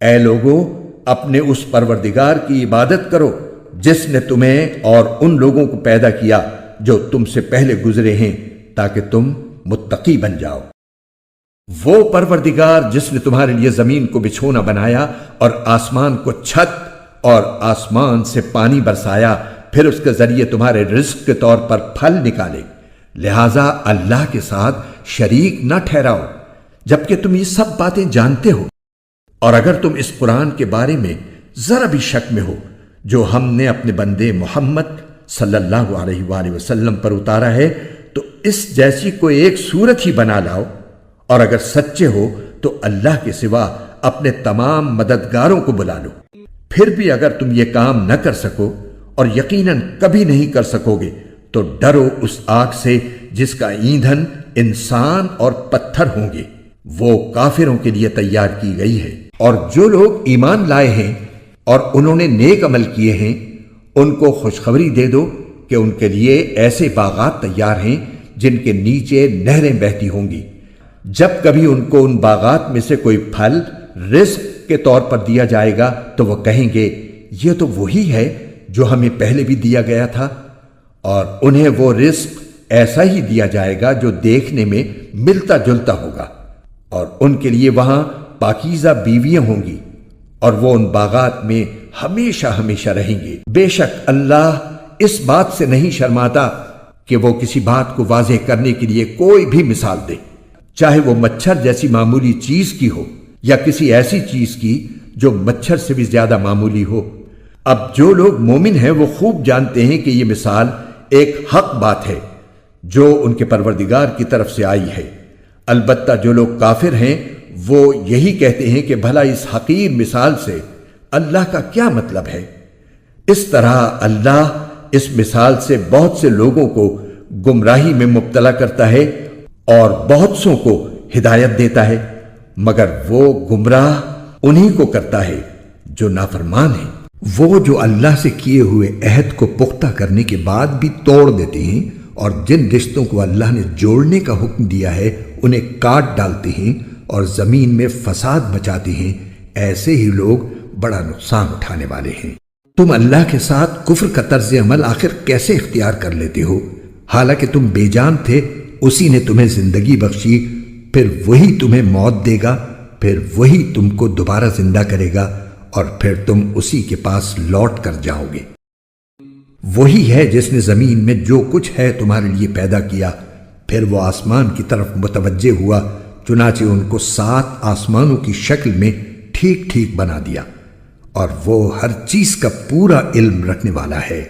اے لوگو، اپنے اس پروردگار کی عبادت کرو جس نے تمہیں اور ان لوگوں کو پیدا کیا جو تم سے پہلے گزرے ہیں، تاکہ تم متقی بن جاؤ۔ وہ پروردگار جس نے تمہارے لیے زمین کو بچھونا بنایا اور آسمان کو چھت اور آسمان سے پانی برسایا، پھر اس کے ذریعے تمہارے رزق کے طور پر پھل نکالے، لہذا اللہ کے ساتھ شریک نہ ٹھہراؤ جبکہ تم یہ سب باتیں جانتے ہو۔ اور اگر تم اس قرآن کے بارے میں ذرا بھی شک میں ہو جو ہم نے اپنے بندے محمد صلی اللہ علیہ وآلہ وسلم پر اتارا ہے، تو اس جیسی کوئی ایک صورت ہی بنا لاؤ، اور اگر سچے ہو تو اللہ کے سوا اپنے تمام مددگاروں کو بلا لو۔ پھر بھی اگر تم یہ کام نہ کر سکو، اور یقیناً کبھی نہیں کر سکو گے، تو ڈرو اس آگ سے جس کا ایندھن انسان اور پتھر ہوں گے، وہ کافروں کے لیے تیار کی گئی ہے۔ اور جو لوگ ایمان لائے ہیں اور انہوں نے نیک عمل کیے ہیں، ان کو خوشخبری دے دو کہ ان کے لیے ایسے باغات تیار ہیں جن کے نیچے نہریں بہتی ہوں گی۔ جب کبھی ان کو ان باغات میں سے کوئی پھل رزق کے طور پر دیا جائے گا تو وہ کہیں گے، یہ تو وہی ہے جو ہمیں پہلے بھی دیا گیا تھا، اور انہیں وہ رزق ایسا ہی دیا جائے گا جو دیکھنے میں ملتا جلتا ہوگا، اور ان کے لیے وہاں پاکیزہ بیویاں ہوں گی، اور وہ ان باغات میں ہمیشہ ہمیشہ رہیں گے۔ بے شک اللہ اس بات سے نہیں شرماتا کہ وہ کسی بات کو واضح کرنے کے لیے کوئی بھی مثال دے، چاہے وہ مچھر جیسی معمولی چیز کی ہو یا کسی ایسی چیز کی جو مچھر سے بھی زیادہ معمولی ہو۔ اب جو لوگ مومن ہیں وہ خوب جانتے ہیں کہ یہ مثال ایک حق بات ہے جو ان کے پروردگار کی طرف سے آئی ہے، البتہ جو لوگ کافر ہیں وہ یہی کہتے ہیں کہ بھلا اس حقیر مثال سے اللہ کا کیا مطلب ہے۔ اس طرح اللہ اس مثال سے بہت سے لوگوں کو گمراہی میں مبتلا کرتا ہے اور بہت سوں کو ہدایت دیتا ہے، مگر وہ گمراہ انہی کو کرتا ہے جو نافرمان ہیں۔ وہ جو اللہ سے کیے ہوئے عہد کو پختہ کرنے کے بعد بھی توڑ دیتے ہیں، اور جن رشتوں کو اللہ نے جوڑنے کا حکم دیا ہے انہیں کاٹ ڈالتے ہیں اور زمین میں فساد مچاتے ہیں، ایسے ہی لوگ بڑا نقصان اٹھانے والے ہیں۔ تم اللہ کے ساتھ کفر کا طرز عمل آخر کیسے اختیار کر لیتے ہو؟ حالانکہ تم بے جان تھے، اسی نے تمہیں زندگی بخشی، پھر وہی تمہیں موت دے گا، پھر وہی تم کو دوبارہ زندہ کرے گا، اور پھر تم اسی کے پاس لوٹ کر جاؤ گے۔ وہی ہے جس نے زمین میں جو کچھ ہے تمہارے لیے پیدا کیا، پھر وہ آسمان کی طرف متوجہ ہوا، چنانچہ ان کو 7 آسمانوں کی شکل میں ٹھیک ٹھیک بنا دیا، اور وہ ہر چیز کا پورا علم رکھنے والا ہے۔